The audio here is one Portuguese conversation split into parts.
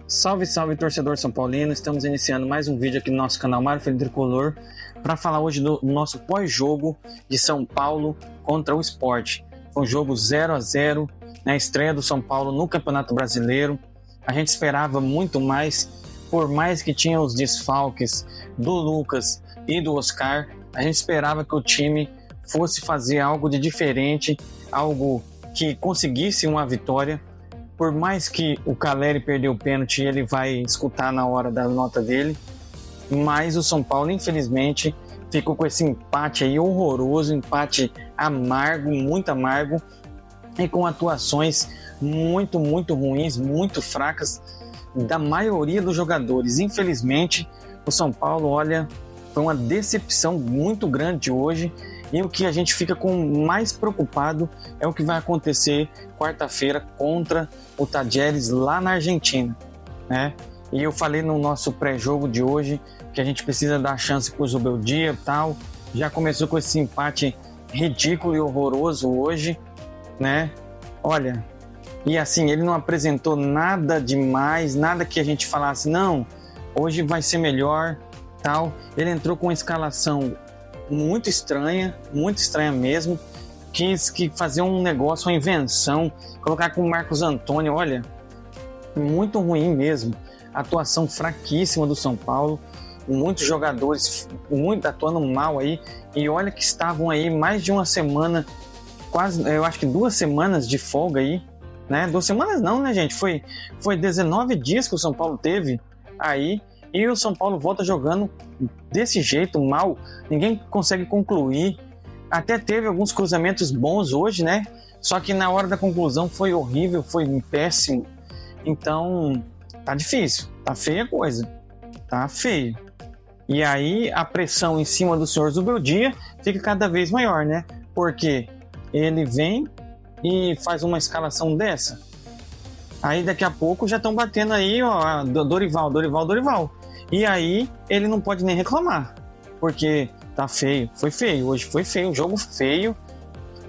Salve, salve, torcedor São Paulino! Estamos iniciando mais um vídeo aqui no nosso canal Mário Filho Tricolor para falar hoje do nosso pós-jogo de São Paulo contra o Sport. Foi um jogo 0-0 na estreia do São Paulo no Campeonato Brasileiro. A gente esperava muito mais, por mais que tinha os desfalques do Lucas e do Oscar, a gente esperava que o time fosse fazer algo de diferente, algo que conseguisse uma vitória. Por mais que o Caleri perdeu o pênalti, ele vai escutar na hora da nota dele, mas o São Paulo, infelizmente, ficou com esse empate aí horroroso, empate amargo, muito amargo, e com atuações muito ruins, muito fracas da maioria dos jogadores. Infelizmente, o São Paulo, olha, foi uma decepção muito grande hoje. E o que a gente fica mais preocupado é o que vai acontecer quarta-feira contra o Talleres lá na Argentina, né? E eu falei no nosso pré-jogo de hoje que a gente precisa dar chance para o Zubeldia e tal. Já começou com esse empate ridículo e horroroso hoje, né? Olha, e assim, ele não apresentou nada demais, nada que a gente falasse, não, hoje vai ser melhor, tal. Ele entrou com uma escalação muito estranha mesmo, quis fazer um negócio, uma invenção, colocar com o Marcos Antônio, olha, muito ruim mesmo, atuação fraquíssima do São Paulo, muitos jogadores muito atuando mal aí, e olha que estavam aí mais de uma semana, quase, eu acho que 2 semanas de folga aí, né, 2 semanas não, né gente, foi 19 dias que o São Paulo teve aí. E o São Paulo volta jogando desse jeito, mal, ninguém consegue concluir. Até teve alguns cruzamentos bons hoje, né? Só que na hora da conclusão foi horrível, foi péssimo. Então, tá difícil, tá feia a coisa, tá feio. E aí a pressão em cima do senhor Zubeldia fica cada vez maior, né? Porque ele vem e faz uma escalação dessa. Aí daqui a pouco já estão batendo aí, ó, Dorival. E aí ele não pode nem reclamar, porque tá feio, foi feio, hoje foi feio, um jogo feio.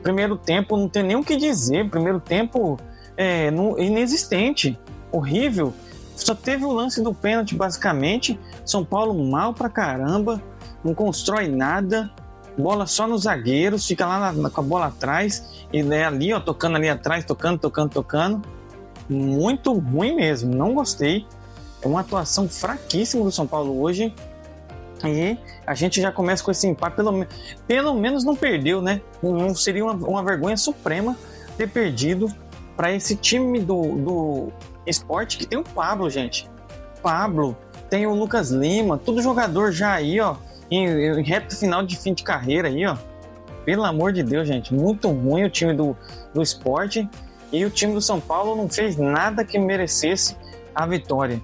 Primeiro tempo não tem nem o que dizer, primeiro tempo inexistente, horrível. Só teve o lance do pênalti basicamente, São Paulo mal pra caramba, não constrói nada, bola só nos zagueiros, fica lá com a bola atrás, e ali ó, tocando ali atrás, tocando. Muito ruim mesmo, não gostei. É uma atuação fraquíssima do São Paulo hoje. E a gente já começa com esse empate. Pelo menos não perdeu, né? Não seria uma vergonha suprema ter perdido para esse time do Sport, que tem o Pablo, gente. Pablo, tem o Lucas Lima, todo jogador já aí, ó, em reta final de fim de carreira aí, ó. Pelo amor de Deus, gente. Muito ruim o time do Sport. E o time do São Paulo não fez nada que merecesse a vitória.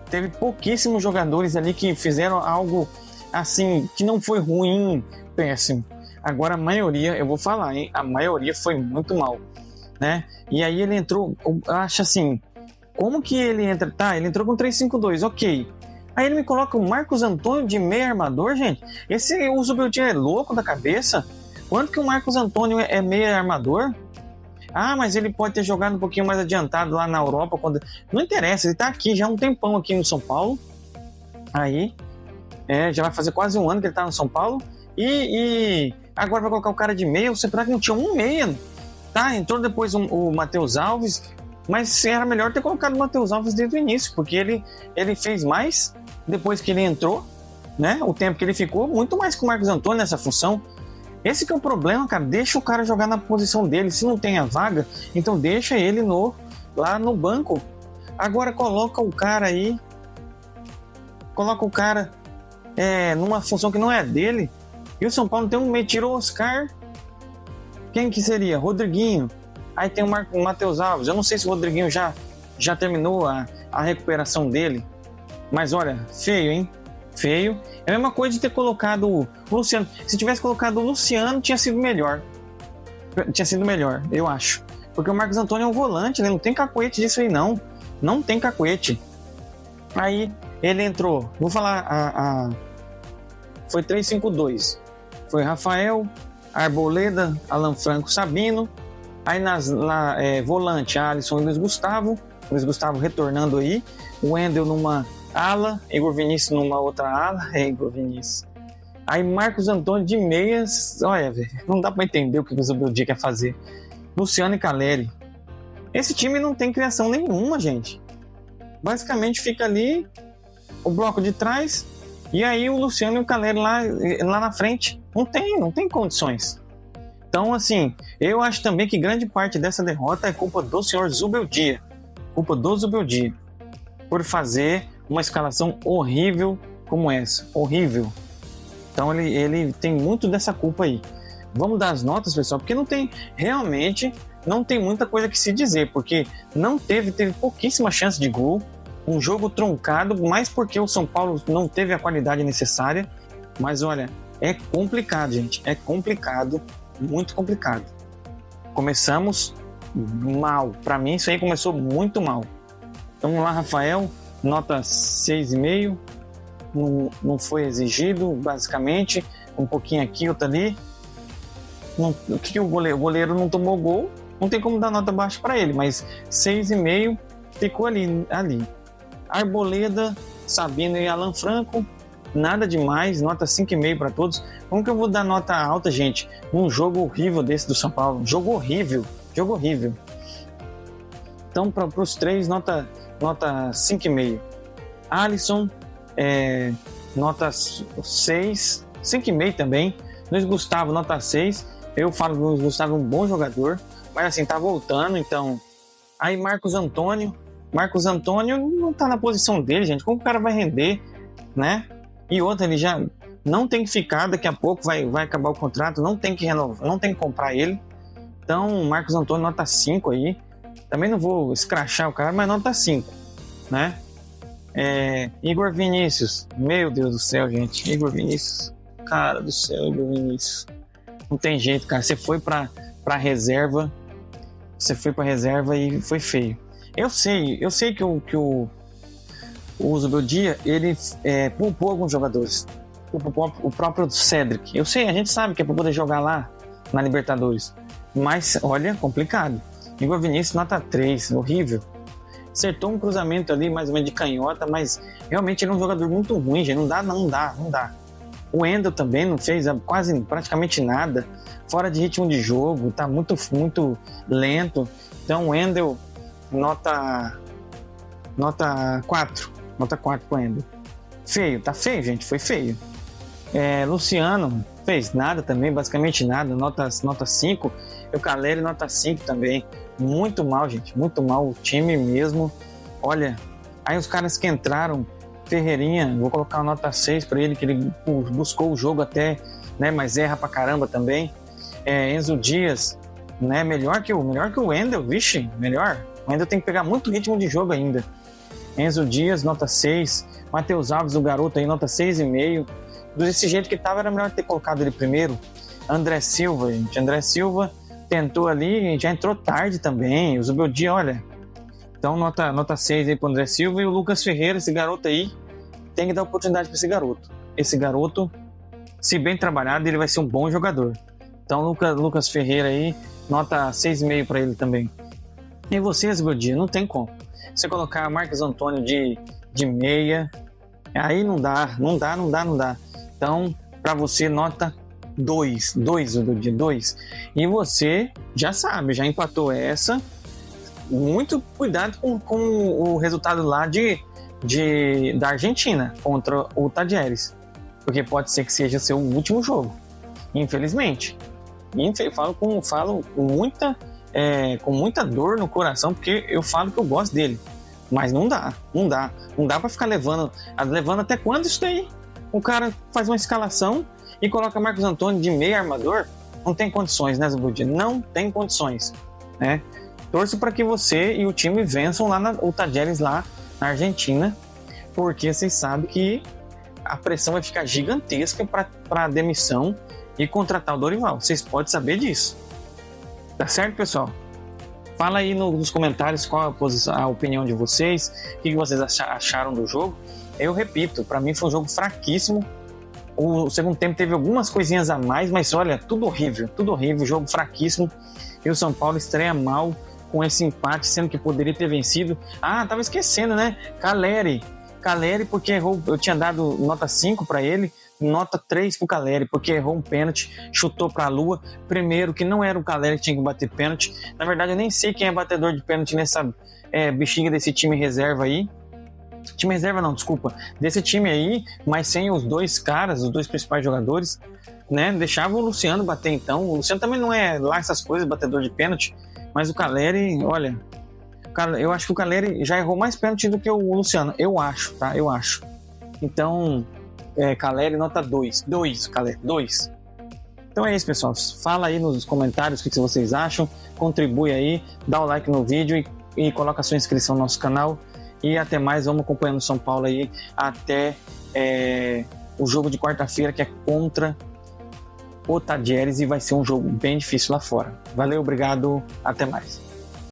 Teve pouquíssimos jogadores ali que fizeram algo assim, que não foi ruim, péssimo. Agora a maioria, eu vou falar, hein? A maioria foi muito mal, né? E aí ele entrou, eu acho assim, como que ele entra? Tá, ele entrou com 3-5-2, ok. Aí ele me coloca o Marcos Antônio de meio armador, gente. O Zubeldia é louco da cabeça? Quanto que o Marcos Antônio é meio armador? Ah, mas ele pode ter jogado um pouquinho mais adiantado lá na Europa. Não interessa, ele tá aqui já há um tempão aqui no São Paulo. Aí, já vai fazer quase um ano que ele tá no São Paulo. E agora vai colocar o cara de meia. Será que não tinha um meia? Tá, entrou depois o Matheus Alves. Mas era melhor ter colocado o Matheus Alves desde o início, porque ele fez mais depois que ele entrou, né? O tempo que ele ficou, muito mais que o Marcos Antônio nessa função. Esse que é o problema, cara. Deixa o cara jogar na posição dele. Se não tem a vaga, então deixa ele lá no banco. Agora coloca o cara aí. Coloca o cara numa função que não é dele. E o São Paulo tem um meio, tirou o Oscar. Quem que seria? Rodriguinho. Aí tem o Matheus Alves. Eu não sei se o Rodriguinho já terminou a recuperação dele. Mas olha, feio, hein? Feio. É a mesma coisa de ter colocado o Luciano. Se tivesse colocado o Luciano, tinha sido melhor. Eu acho. Porque o Marcos Antônio é um volante, né? Não tem cacuete disso aí, não. Não tem cacuete. Aí ele entrou. Vou falar. Foi 3-5-2. Foi Rafael, Arboleda, Alan Franco, Sabino. Aí volante, Alisson e Luiz Gustavo. Luiz Gustavo retornando aí, o Wendel numa ala, Igor Vinícius numa outra ala, Igor Vinícius. Aí Marcos Antônio de meias, olha, velho, não dá para entender o que o Zubeldia quer fazer. Luciano e Caleri. Esse time não tem criação nenhuma, gente. Basicamente fica ali o bloco de trás e aí o Luciano e o Caleri lá na frente. Não tem condições. Então, assim, eu acho também que grande parte dessa derrota é culpa do senhor Zubeldia. Culpa do Zubeldia por fazer uma escalação horrível como essa. Horrível. Então ele tem muito dessa culpa aí. Vamos dar as notas, pessoal, porque realmente não tem muita coisa que se dizer, porque teve pouquíssima chance de gol, um jogo truncado, mais porque o São Paulo não teve a qualidade necessária. Mas olha, é complicado, gente, é complicado, muito complicado. Começamos mal, para mim isso aí começou muito mal. Então vamos lá, Rafael, nota 6,5, não foi exigido, basicamente, um pouquinho aqui, outro ali. O que o goleiro não tomou gol, não tem como dar nota baixa para ele, mas 6,5 ficou ali. Arboleda, Sabino e Alan Franco, nada demais, nota 5,5 para todos. Como que eu vou dar nota alta, gente, num jogo horrível desse do São Paulo? Jogo horrível. Então, para os três, nota 5,5. Alisson, nota 6, 5,5 também. Luiz Gustavo, nota 6. Eu falo que o Luiz Gustavo é um bom jogador, mas assim, tá voltando, então. Aí Marcos Antônio não tá na posição dele, gente. Como o cara vai render, né? E outra, ele já não tem que ficar, daqui a pouco vai acabar o contrato, não tem que renovar, não tem que comprar ele. Então, Marcos Antônio, nota 5 aí. Também não vou escrachar o cara, mas nota 5, né? Igor Vinícius, meu Deus do céu, gente. Igor Vinícius, cara do céu, Igor Vinícius. Não tem jeito, cara. Você foi pra reserva. E foi feio. Eu sei que o Zubeldia, ele poupou alguns jogadores. O próprio Cedric. Eu sei, a gente sabe que é pra poder jogar lá na Libertadores. Mas, olha, complicado. Igor Vinícius, nota 3, horrível. Acertou um cruzamento ali, mais ou menos de canhota, mas realmente ele é um jogador muito ruim, gente. Não dá. O Wendel também não fez praticamente nada, fora de ritmo de jogo, tá muito lento. Então o Wendel, nota 4. Nota 4 pro Wendel. Feio, tá feio, gente, foi feio. Luciano, fez nada também, basicamente nada, nota 5. E o Caleri, nota 5 também. Muito mal, gente, muito mal o time mesmo. Olha, aí os caras que entraram, Ferreirinha, vou colocar uma nota 6 para ele, que ele buscou o jogo até, né, mas erra pra caramba também. Enzo Dias, né, melhor que o Wendel, vixe, melhor. O Wendel tem que pegar muito ritmo de jogo ainda. Enzo Dias, nota 6. Matheus Alves, o garoto aí, nota 6,5. Desse jeito que tava, era melhor ter colocado ele primeiro. André Silva, gente. André Silva tentou ali, já entrou tarde também. O Zubeldia, olha. Então, nota 6 aí pro André Silva. E o Lucas Ferreira, esse garoto aí, tem que dar oportunidade para esse garoto. Esse garoto, se bem trabalhado, ele vai ser um bom jogador. Então, Lucas Ferreira aí, nota 6,5 para ele também. E você, Zubeldia, não tem como. Você colocar Marcos Antônio de meia, aí não dá. Então, para você, nota 2, Zubeldia, 2. E você já sabe, já empatou essa. Muito cuidado com o resultado lá da Argentina contra o Talleres, porque pode ser que seja seu último jogo, infelizmente. Falo com muita dor no coração, porque eu falo que eu gosto dele, mas não dá para ficar levando até quando isso daí? O cara faz uma escalação e coloca Marcos Antônio de meio armador, não tem condições, né, Zubeldia? Não tem condições, né? Torço para que você e o time vençam lá o Talleres lá na Argentina, porque vocês sabem que a pressão vai ficar gigantesca para a demissão e contratar o Dorival. Vocês podem saber disso. Tá certo, pessoal? Fala aí nos comentários qual a opinião de vocês, o que vocês acharam do jogo. Eu repito, para mim foi um jogo fraquíssimo. O segundo tempo teve algumas coisinhas a mais, mas olha, tudo horrível, jogo fraquíssimo. E o São Paulo estreia mal com esse empate, sendo que poderia ter vencido. Tava esquecendo, né? Caleri, porque errou, eu tinha dado nota 5 para ele, nota 3 pro Caleri, porque errou um pênalti, chutou pra lua. Primeiro, que não era o Caleri que tinha que bater pênalti. Na verdade, eu nem sei quem é batedor de pênalti nessa bexiga desse time reserva aí. Time reserva não, desculpa. Desse time aí, mas sem os dois caras, os dois principais jogadores, né? Deixava o Luciano bater então. O Luciano também não é lá essas coisas, batedor de pênalti, mas o Caleri, olha, eu acho que o Caleri já errou mais pênalti do que o Luciano. Eu acho, tá? Eu acho. Então, Caleri nota 2. 2, Caleri, 2. Então é isso, pessoal. Fala aí nos comentários o que vocês acham. Contribui aí, dá o like no vídeo e coloca a sua inscrição no nosso canal. E até mais, vamos acompanhando o São Paulo aí até o jogo de quarta-feira, que é contra o Tadieres, e vai ser um jogo bem difícil lá fora. Valeu, obrigado, até mais.